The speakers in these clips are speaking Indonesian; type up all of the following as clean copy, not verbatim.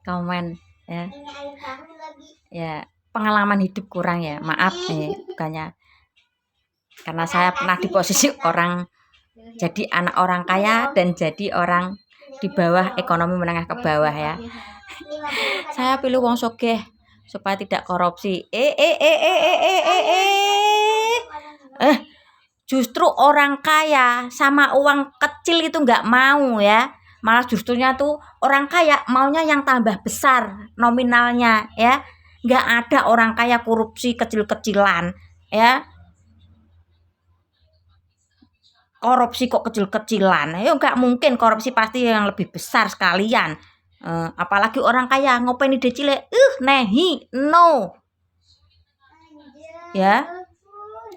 komen ya. Ya, pengalaman hidup kurang ya. Maaf bukannya karena saya pernah di posisi orang jadi anak orang kaya dan jadi orang di bawah ekonomi menengah ke bawah ya. Saya pilih wong sogeh supaya tidak korupsi. Justru orang kaya sama uang kecil itu nggak mau ya. Malah justrunya tuh orang kaya maunya yang tambah besar nominalnya ya. Nggak ada orang kaya korupsi kecil-kecilan ya. Korupsi kok kecil-kecilan, ya nggak mungkin, korupsi pasti yang lebih besar sekalian. Apalagi orang kaya ngopeni decile, nehi no ya.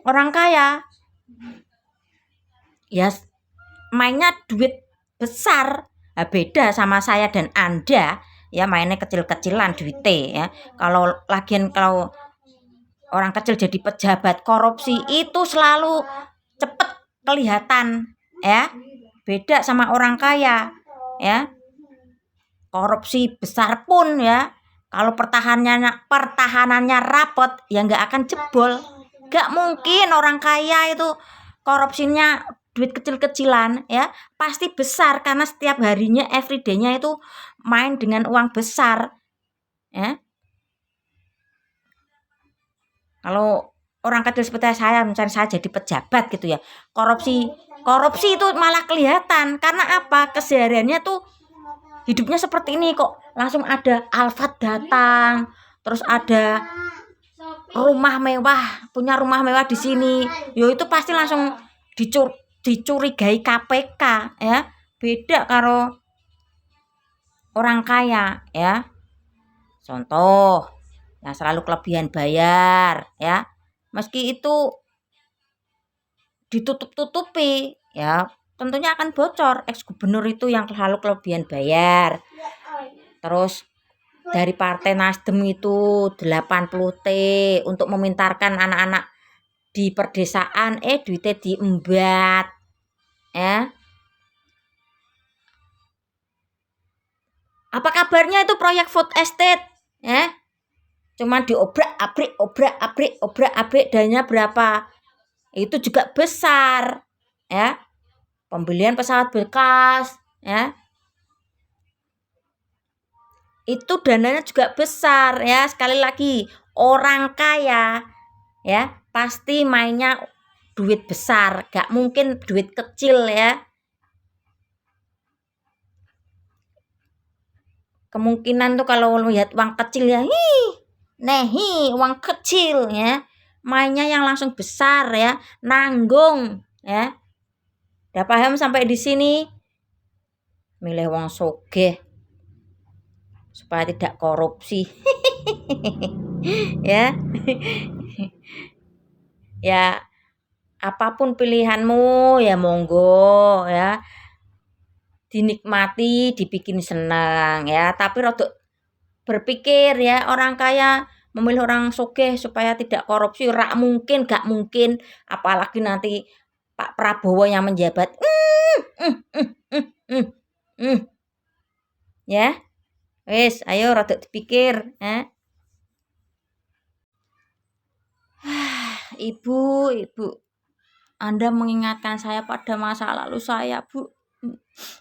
Orang kaya ya mainnya duit besar. Beda sama saya dan Anda ya, mainnya kecil-kecilan duitnya ya. Kalau orang kecil jadi pejabat korupsi itu selalu cepet kelihatan ya. Beda sama orang kaya ya. Korupsi besar pun ya, kalau pertahanannya rapot ya nggak akan jebol. Nggak mungkin orang kaya itu korupsinya duit kecil-kecilan ya, pasti besar karena setiap harinya everyday-nya itu main dengan uang besar ya. Kalau orang kecil seperti saya, misalnya saya jadi pejabat gitu ya, korupsi itu malah kelihatan. Karena apa? Kesehariannya tuh hidupnya seperti ini kok. Langsung ada Alfat datang, terus ada rumah mewah, punya rumah mewah di sini. Yo itu pasti langsung dicurigai KPK ya. Beda karo orang kaya ya. Contoh yang selalu kelebihan bayar ya. Meski itu ditutup-tutupi ya, tentunya akan bocor. Ex gubernur itu yang selalu kelebihan bayar. Terus dari Partai Nasdem itu 80T untuk memintarkan anak-anak di perdesaan, duitnya diembat ya. Apa kabarnya itu proyek food estate ya? Cuman diobrak-abrik, dananya berapa? Itu juga besar ya. Pembelian pesawat bekas ya, itu dananya juga besar ya. Sekali lagi, orang kaya ya pasti mainnya duit besar, gak mungkin duit kecil ya. Kemungkinan tuh kalau lihat uang kecil ya, uang kecil ya, mainnya yang langsung besar ya, nanggung ya. Udah paham sampai di sini? Milih wong sogeh supaya tidak korupsi. Ya. Ya, apapun pilihanmu ya monggo ya. Dinikmati, dibikin senang ya, tapi rodok berpikir ya, orang kaya memilih orang sogeh supaya tidak korupsi, gak mungkin, apalagi nanti Pak Prabowo yang menjabat. Ya, wis, ayo rodok dipikir ya. Ibu, Anda mengingatkan saya pada masa lalu saya, Bu.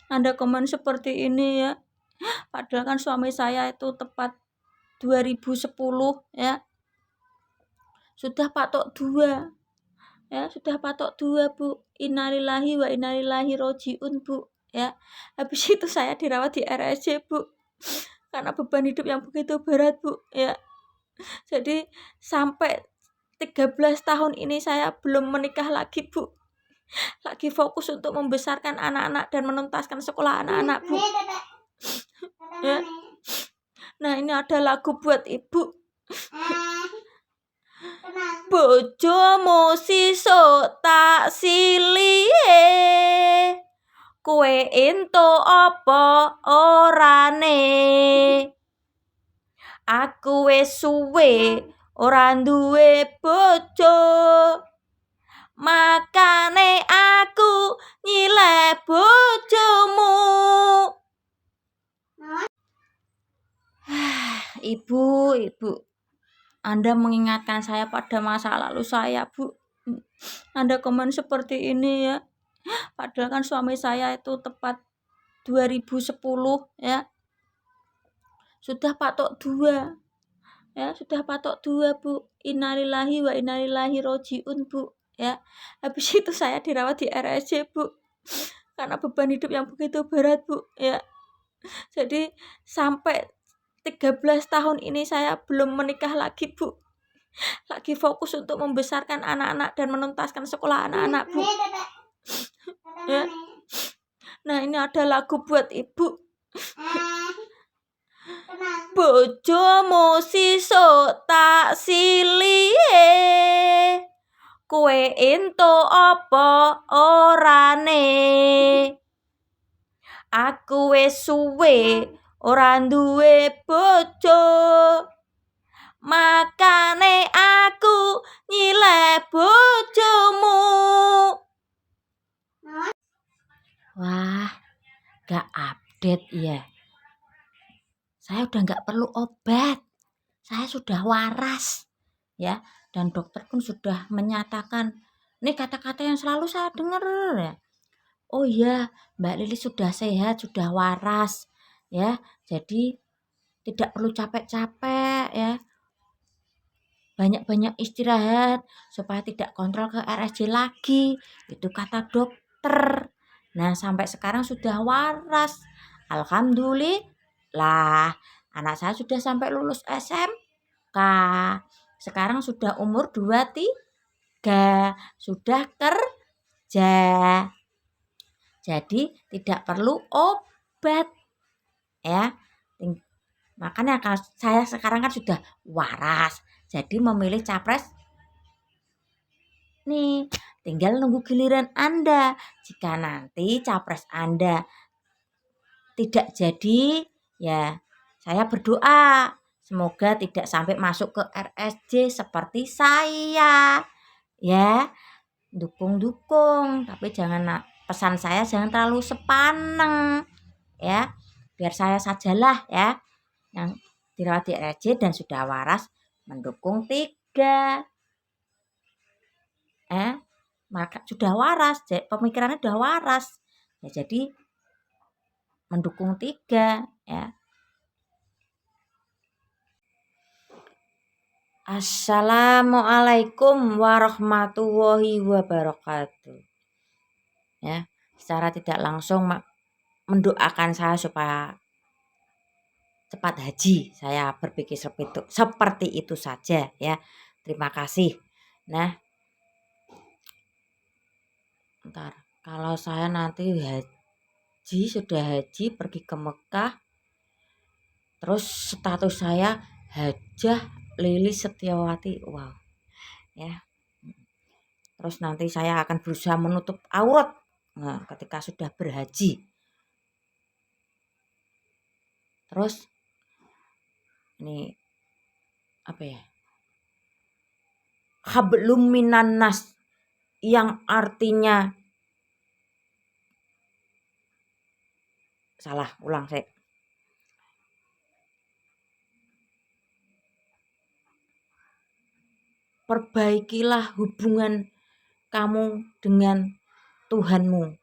Anda komen seperti ini ya. Padahal kan suami saya itu tepat 2010 ya. Sudah patok 2. Ya, sudah patok 2, Bu. Innalillahi wa inna ilaihi rajiun, Bu. Ya. Habis itu saya dirawat di RSC, Bu. Karena beban hidup yang begitu berat, Bu. Ya. Jadi sampai 13 tahun ini saya belum menikah lagi, Bu. Lagi fokus untuk membesarkan anak-anak dan menuntaskan sekolah anak-anak, Bu. Ya. Nah, ini ada lagu buat Ibu. Bojomu sisuk tak silie, kowe entuk apa orane. Aku wis suwe ora duwe bojo, makane aku nyileh bojomu. Ibu, Anda mengingatkan saya pada masa lalu saya, Bu. Anda komen seperti ini ya. Padahal kan suami saya itu tepat 2010 ya. Sudah patok 2. Ya, sudah patok 2, Bu. Innalillahi wa inna ilaihi rojiun, Bu. Ya. Habis itu saya dirawat di RSJ, Bu. Karena beban hidup yang begitu berat, Bu. Ya. Jadi sampai 13 tahun ini saya belum menikah lagi, Bu. Lagi fokus untuk membesarkan anak-anak dan menuntaskan sekolah anak-anak, Bu. Ya. Nah, ini ada lagu buat Ibu. Bojomu sisuk tak silihe, kowe entuk apa orane? Aku wis suwe ora duwe bojo, makane aku nyileh bojomu. Wah, gak update ya. Saya udah gak perlu obat. Saya sudah waras. Ya, dan dokter pun sudah menyatakan, ini kata-kata yang selalu saya dengar ya. Oh iya, Mbak Lili sudah sehat, sudah waras. Ya, jadi tidak perlu capek-capek ya. Banyak-banyak istirahat supaya tidak kontrol ke RSJ lagi. Itu kata dokter. Nah, sampai sekarang sudah waras. Alhamdulillah. Anak saya sudah sampai lulus SMK. Sekarang sudah umur 23. Sudah kerja. Jadi tidak perlu obat. Ya. Makanya saya sekarang kan sudah waras. Jadi memilih capres nih, tinggal nunggu giliran Anda. Jika nanti capres Anda tidak jadi, ya saya berdoa semoga tidak sampai masuk ke RSJ seperti saya. Ya, dukung, tapi jangan, pesan saya jangan terlalu sepaneng. Ya, biar saya sajalah ya yang dirawat di RSJ dan sudah waras mendukung 3. Maka sudah waras, pemikirannya sudah waras. Ya, jadi mendukung 3 ya. Assalamualaikum warahmatullahi wabarakatuh. Ya, secara tidak langsung mendoakan saya supaya cepat haji. Saya berpikir seperti itu saja ya. Terima kasih. Nah, ntar kalau saya nanti sudah haji pergi ke Mekah, terus status saya Hajah Lili Setiawati. Wow ya. Terus nanti saya akan berusaha menutup aurat ketika sudah berhaji. Terus ini apa ya? Hablum minan nas, yang artinya ulang saya. Perbaikilah hubungan kamu dengan Tuhanmu.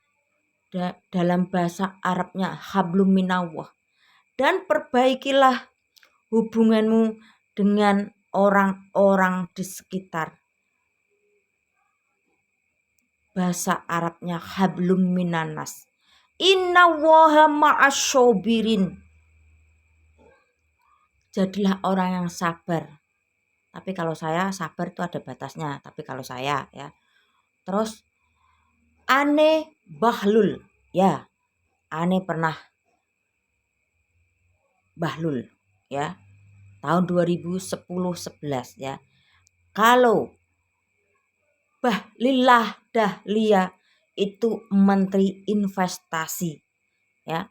Dalam bahasa Arabnya hablum minallah. Dan perbaikilah hubunganmu dengan orang-orang di sekitar. Bahasa Arabnya hablum minanas. Innallaha ma'asyobirin. Jadilah orang yang sabar. Tapi kalau saya sabar itu ada batasnya. Tapi kalau saya ya. Terus ane bahlul. Ya, ane pernah bahlul ya. Tahun 2010-11 ya. Kalau Bahlillah Dahlia itu menteri investasi ya.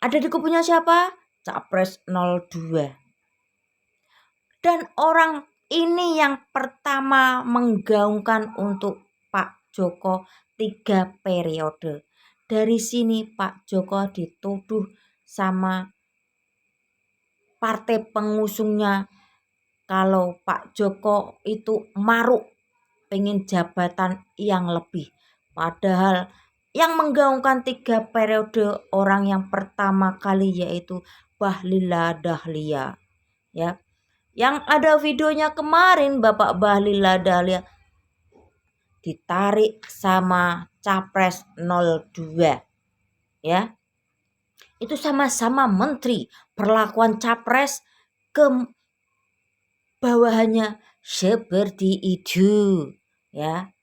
Ada di kubunya siapa? Capres 02. Dan orang ini yang pertama menggaungkan untuk Pak Joko 3 periode. Dari sini Pak Joko dituduh sama partai pengusungnya kalau Pak Joko itu maruk pengen jabatan yang lebih. Padahal yang menggaungkan 3 periode orang yang pertama kali yaitu Bahlila Dahlia, ya. Yang ada videonya kemarin Bapak Bahlila Dahlia ditarik sama Capres 02, ya. Itu sama-sama menteri, perlakuan Capres ke bawahannya seperti itu, ya.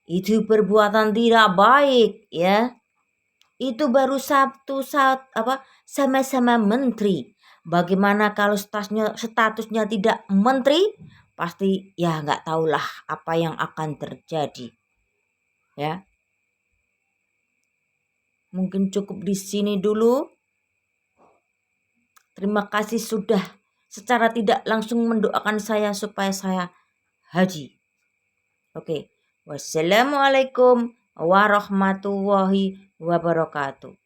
Itu perbuatan tidak baik, ya. Itu baru sama-sama menteri. Bagaimana kalau statusnya tidak menteri? Pasti ya nggak tahulah apa yang akan terjadi, ya. Mungkin cukup di sini dulu. Terima kasih sudah secara tidak langsung mendoakan saya supaya saya haji. Oke. Wassalamualaikum warahmatullahi wabarakatuh.